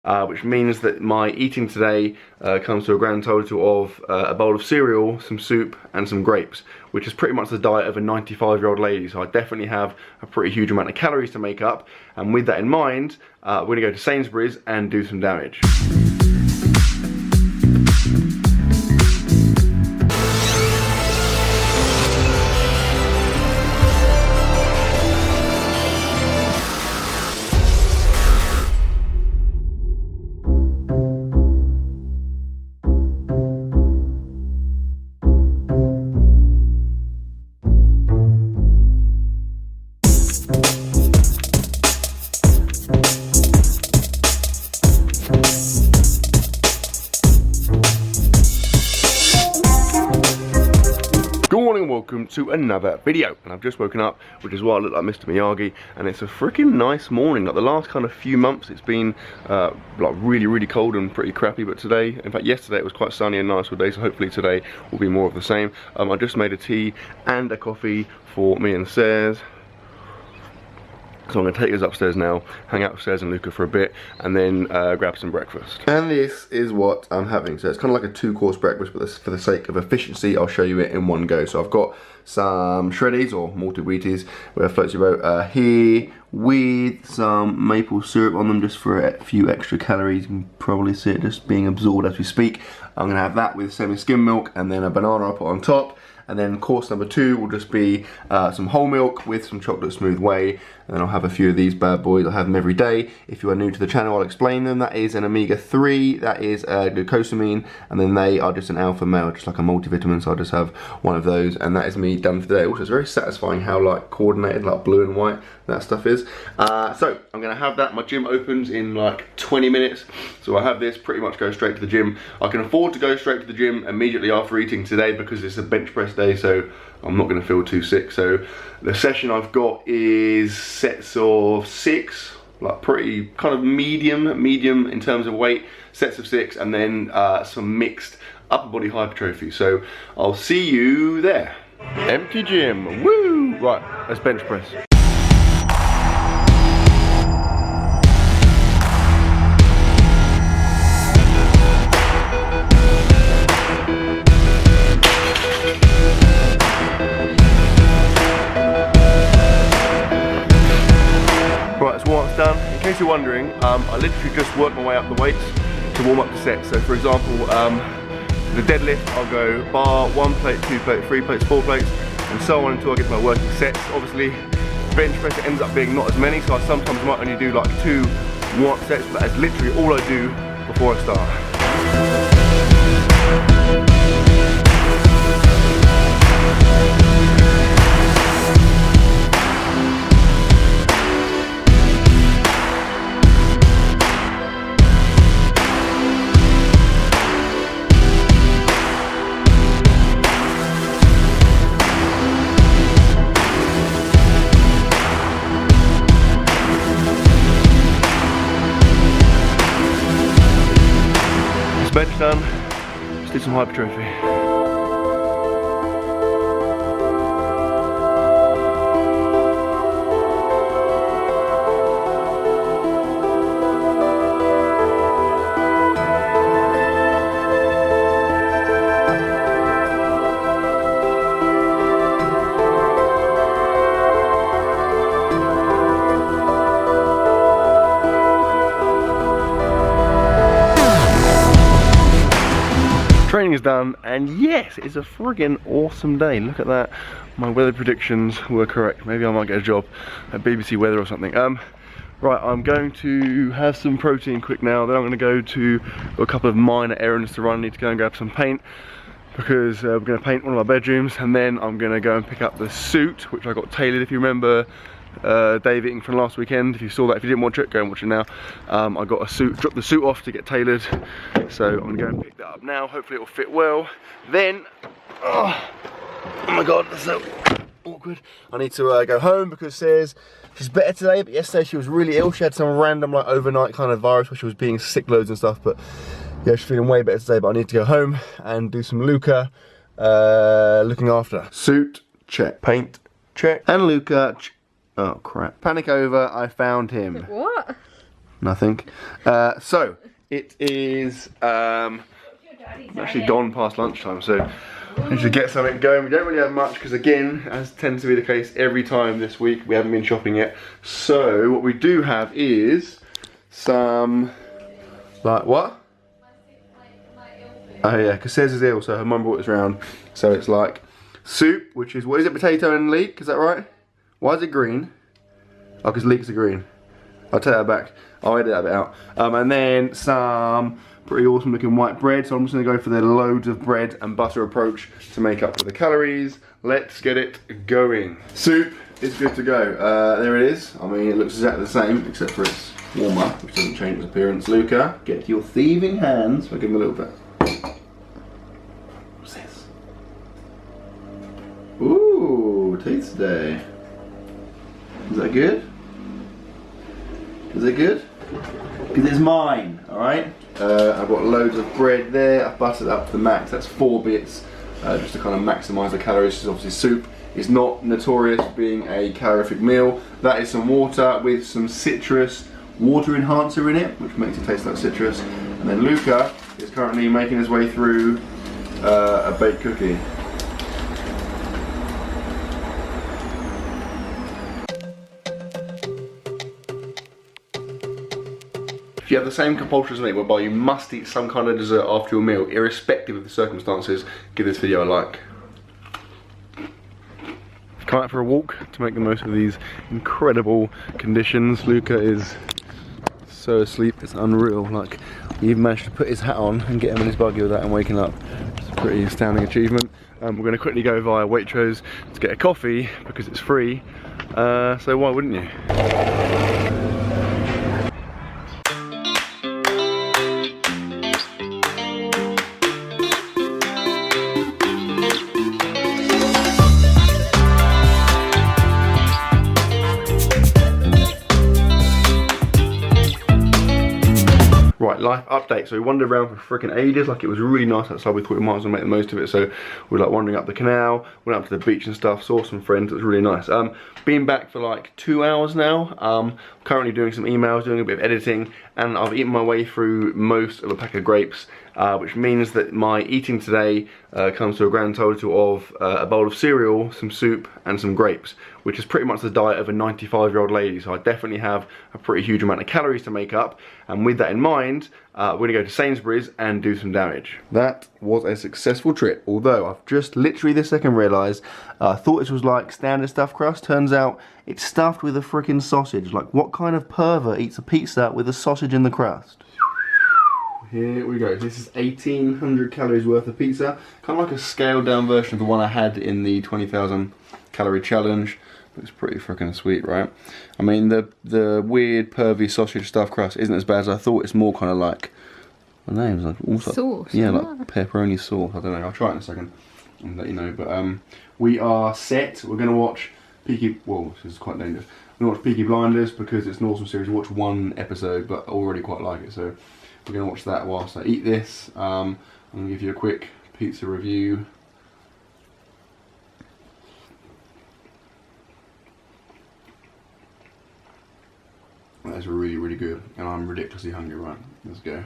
which means that my eating today comes to a grand total of a bowl of cereal, some soup and some grapes, which is pretty much the diet of a 95-year-old lady. So I definitely have a pretty huge amount of calories to make up, and with that in mind, we're going to go to Sainsbury's and do some damage. Welcome to another video, and I've just woken up, which is why I look like Mr. Miyagi, and it's a freaking nice morning. Like the last kind of few months it's been like really cold and pretty crappy, but today, in fact yesterday, it was quite sunny and nice all day, so hopefully today will be more of the same. I just made a tea and a coffee for me and Sarah. So I'm going to take us upstairs now, hang out with Sarah and Luca for a bit, and then grab some breakfast. And this is what I'm having. So it's kind of like a 2-course breakfast, but for the sake of efficiency, I'll show you it in one go. So I've got some shreddies, or malted wheaties, where floats your boat, here, with some maple syrup on them, just for a few extra calories. You can probably see it just being absorbed as we speak. I'm going to have that with semi-skim milk, and then a banana I'll put on top. And then course number 2 will just be some whole milk with some chocolate smooth whey. And then I'll have a few of these bad boys. I'll have them every day. If you are new to the channel, I'll explain them. That is an omega-3, that is glucosamine, and then they are just an alpha male, just like a multivitamin. So I'll just have one of those, and that is me done for the day. Also, it's very satisfying how like coordinated, like blue and white that stuff is. So I'm gonna have that. My gym opens in like 20 minutes, so I have this, pretty much go straight to the gym. I can afford to go straight to the gym immediately after eating today because it's a bench press day, so I'm not gonna feel too sick. So the session I've got is sets of 6, like pretty kind of medium in terms of weight, sets of 6, and then some mixed upper body hypertrophy. So I'll see you there. Empty gym, woo! Right, let's bench press. Done. In case you're wondering, I literally just work my way up the weights to warm up the set. So for example, the deadlift, I'll go bar, 1 plate, 2 plate, 3 plates, 4 plates, and so on until I get to my working sets. Obviously, bench press ends up being not as many, so I sometimes might only do like 2 warm-up sets, but that's literally all I do before I start. Bench done, let's do some hypertrophy. Training is done, and yes, it's a friggin' awesome day. Look at that. My weather predictions were correct. Maybe I might get a job at BBC Weather or something. Right, I'm going to have some protein quick now, then I'm going to go to a couple of minor errands to run. I need to go and grab some paint because we're going to paint one of my bedrooms, and then I'm going to go and pick up the suit, which I got tailored. If you remember Dave eating from last weekend, if you saw that, if you didn't watch it, go and watch it now. I got a suit, dropped the suit off to get tailored, so I'm going to go and pick that up now. Hopefully it will fit well. Then, oh my god, that's so awkward. I need to go home because Sarah's, she's better today, but yesterday she was really ill. She had some random like overnight kind of virus where she was being sick loads and stuff, but yeah, she's feeling way better today. But I need to go home and do some Luca looking after. Suit, check. Paint, check. And Luca, oh crap. Panic over, I found him. What? Nothing. So it is actually gone past lunchtime, so we should get something going. We don't really have much because, again, as tends to be the case every time this week, we haven't been shopping yet. So what we do have is some, like, what? Oh yeah, because Cez is ill, so her mum brought this round. So it's like soup, which is, what is it, potato and leek, is that right? Why is it green? Oh, because leeks are green. I'll take that back. I'll edit that bit out. And then some pretty awesome looking white bread. So I'm just going to go for the loads of bread and butter approach to make up for the calories. Let's get it going. Soup is good to go. There it is. I mean, it looks exactly the same, except for it's warmer, which doesn't change its appearance. Luca, get your thieving hands. I'll give him a little bit. What's this? Ooh, taste today. Is that good? Is it good? Because it's mine, alright? I've got loads of bread there. I've buttered up to the max. That's 4 bits, just to kind of maximise the calories. Because obviously soup is not notorious for being a calorific meal. That is some water with some citrus water enhancer in it, which makes it taste like citrus. And then Luca is currently making his way through a baked cookie. If you have the same compulsion as me, whereby you must eat some kind of dessert after your meal, irrespective of the circumstances, give this video a like. Come out for a walk to make the most of these incredible conditions. Luca is so asleep, it's unreal. Like, he even managed to put his hat on and get him in his buggy without him waking up. It's a pretty astounding achievement. We're going to quickly go via Waitrose to get a coffee because it's free. So why wouldn't you? Right, life update. So we wandered around for freaking ages. Like, it was really nice outside. We thought we might as well make the most of it. So we were like wandering up the canal, went up to the beach and stuff, saw some friends. It was really nice. Been back for like 2 hours now. Currently doing some emails, doing a bit of editing, and I've eaten my way through most of a pack of grapes, which means that my eating today comes to a grand total of a bowl of cereal, some soup, and some grapes, which is pretty much the diet of a 95-year-old lady. So I definitely have a pretty huge amount of calories to make up. And with that in mind, we're gonna go to Sainsbury's and do some damage. That was a successful trip, although I've just literally this second realised, I thought this was like standard stuffed crust. Turns out it's stuffed with a freaking sausage. Like, what kind of pervert eats a pizza with a sausage in the crust? Here we go. This is 1,800 calories worth of pizza. Kind of like a scaled down version of the one I had in the 20,000 calorie challenge. Looks pretty freaking sweet, right? I mean, the weird pervy sausage stuffed crust isn't as bad as I thought. It's more kind of like, the name's like also sauce. Yeah, like pepperoni sauce. I don't know. I'll try it in a second and let you know. But we are set. We're gonna watch Peaky. Well, this is quite dangerous. We're gonna watch Peaky Blinders because it's an awesome series. We watched 1 episode, but I already quite like it. So we're gonna watch that whilst I eat this. I'm gonna give you a quick pizza review. That's really, really good, and I'm ridiculously hungry. Right, let's go.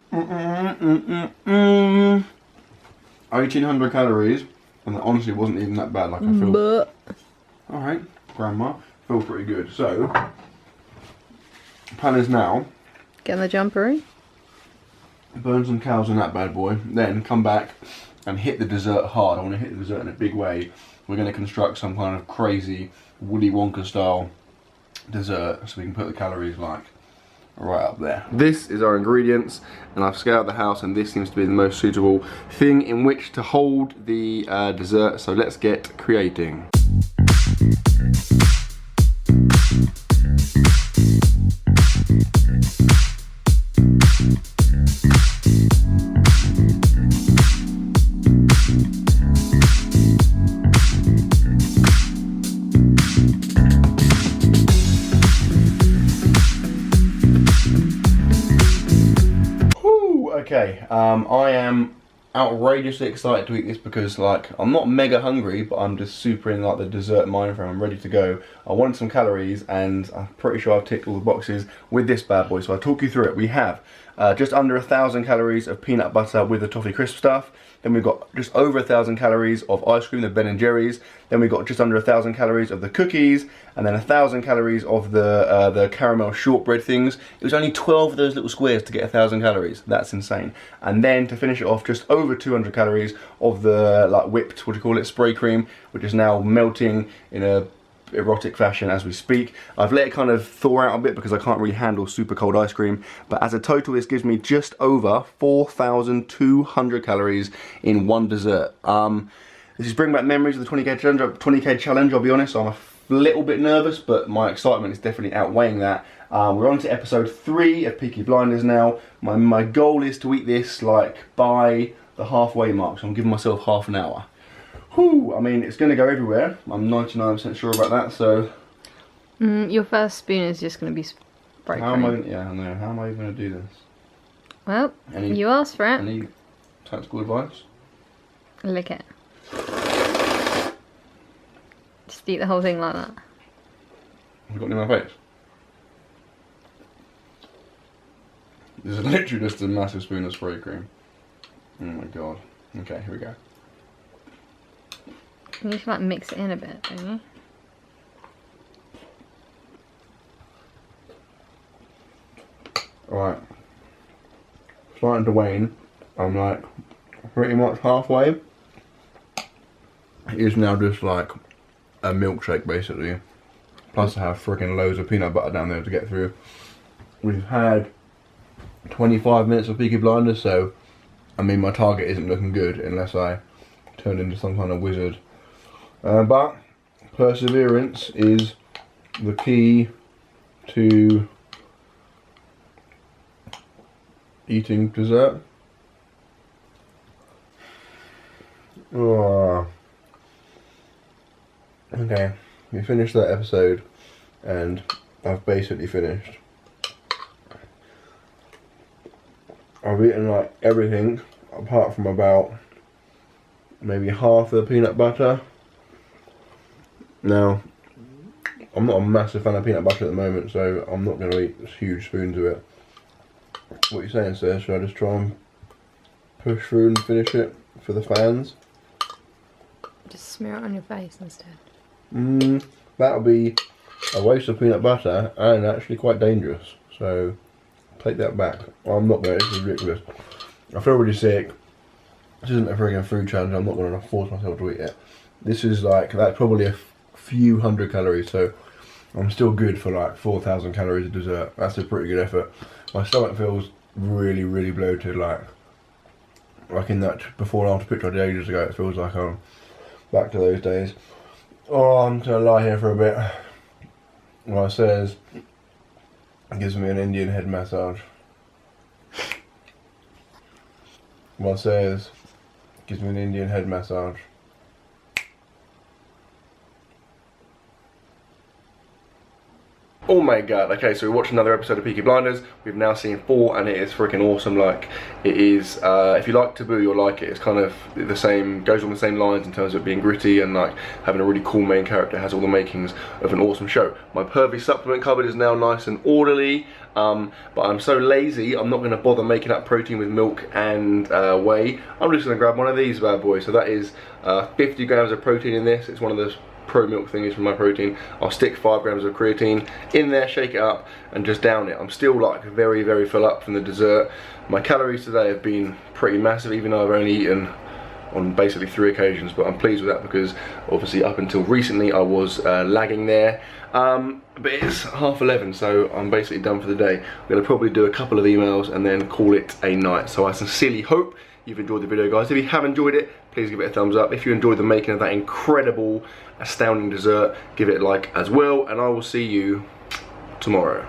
1,800 calories, and that honestly wasn't even that bad. Like, I feel. Alright, Grandma, feel pretty good. So, the plan is now. Get the jumpery. Burn some calories on that bad boy, then come back and hit the dessert hard. I want to hit the dessert in a big way. We're going to construct some kind of crazy Willy Wonka style dessert so we can put the calories like right up there. This is our ingredients, and I've scaled the house, and this seems to be the most suitable thing in which to hold the dessert. So let's get creating. Okay, I am outrageously excited to eat this because like I'm not mega hungry, but I'm just super in like the dessert mind frame. I'm ready to go. I wanted some calories and I'm pretty sure I've ticked all the boxes with this bad boy. So I'll talk you through it. We have just under 1,000 calories of peanut butter with the toffee crisp stuff. Then we've got just over 1,000 calories of ice cream, the Ben & Jerry's. Then we've got just under 1,000 calories of the cookies, and then 1,000 calories of the caramel shortbread things. It was only 12 of those little squares to get 1,000 calories. That's insane. And then to finish it off, just over 200 calories of the like whipped, what do you call it, spray cream, which is now melting in a erotic fashion as we speak. I've let it kind of thaw out a bit because I can't really handle super cold ice cream, but as a total this gives me just over 4,200 calories in one dessert. This is bringing back memories of the 20k challenge. I'll be honest, I'm a little bit nervous, but my excitement is definitely outweighing that. We're on to episode 3 of Peaky Blinders now. My goal is to eat this like by the halfway mark, so I'm giving myself half an hour. Whew, I mean, it's going to go everywhere. I'm 99% sure about that, so... your first spoon is just going to be spray cream. Yeah, I know. How am I going to do this? Well, you asked for it. Any tactical advice? Lick it. Just eat the whole thing like that. Have you got any in my face? This is literally just a massive spoon of spray cream. Oh my god. Okay, here we go. You need to like mix it in a bit, don't you? Alright. Starting to wane. I'm like pretty much halfway. It is now just like a milkshake basically. Plus I have freaking loads of peanut butter down there to get through. We've had 25 minutes of Peaky Blinders, so I mean my target isn't looking good unless I turn into some kind of wizard. But perseverance is the key to eating dessert. Oh. Okay, we finished that episode and I've basically finished. I've eaten like everything apart from about maybe half the peanut butter. Now, I'm not a massive fan of peanut butter at the moment, so I'm not going to eat huge spoons of it. What are you saying, sir? Should I just try and push through and finish it for the fans? Just smear it on your face instead. That would be a waste of peanut butter and actually quite dangerous. So, take that back. I'm not going to. This is ridiculous. I feel really sick. This isn't a friggin' food challenge. I'm not going to force myself to eat it. This is like, that's probably a few hundred calories, so I'm still good for like 4,000 calories of dessert. That's a pretty good effort. My stomach feels really, really bloated, like in that before and after picture I did ages ago. It feels like I'm back to those days. Oh, I'm gonna lie here for a bit. Well, it says it gives me an Indian head massage. Well, it says it gives me an Indian head massage. Oh my god, okay, so we watched another episode of Peaky Blinders. We've now seen 4 and it is freaking awesome. Like, it is, if you like Taboo, you'll like it. It's kind of the same, goes on the same lines in terms of being gritty and like having a really cool main character. It has all the makings of an awesome show. My pervy supplement cupboard is now nice and orderly, but I'm so lazy, I'm not going to bother making up protein with milk and whey. I'm just going to grab one of these bad boys. So that is 50 grams of protein in this. It's one of those Pro Milk thingies from my protein. I'll stick 5 grams of creatine in there, shake it up and just down it. I'm still like very, very full up from the dessert. My calories today have been pretty massive, even though I've only eaten on basically 3 occasions, but I'm pleased with that because obviously up until recently I was lagging there. But it's 11:30, so I'm basically done for the day. I'm going to probably do a couple of emails and then call it a night. So I sincerely hope you've enjoyed the video, guys. If you have enjoyed it, please give it a thumbs up. If you enjoyed the making of that incredible, astounding dessert, give it a like as well, and I will see you tomorrow.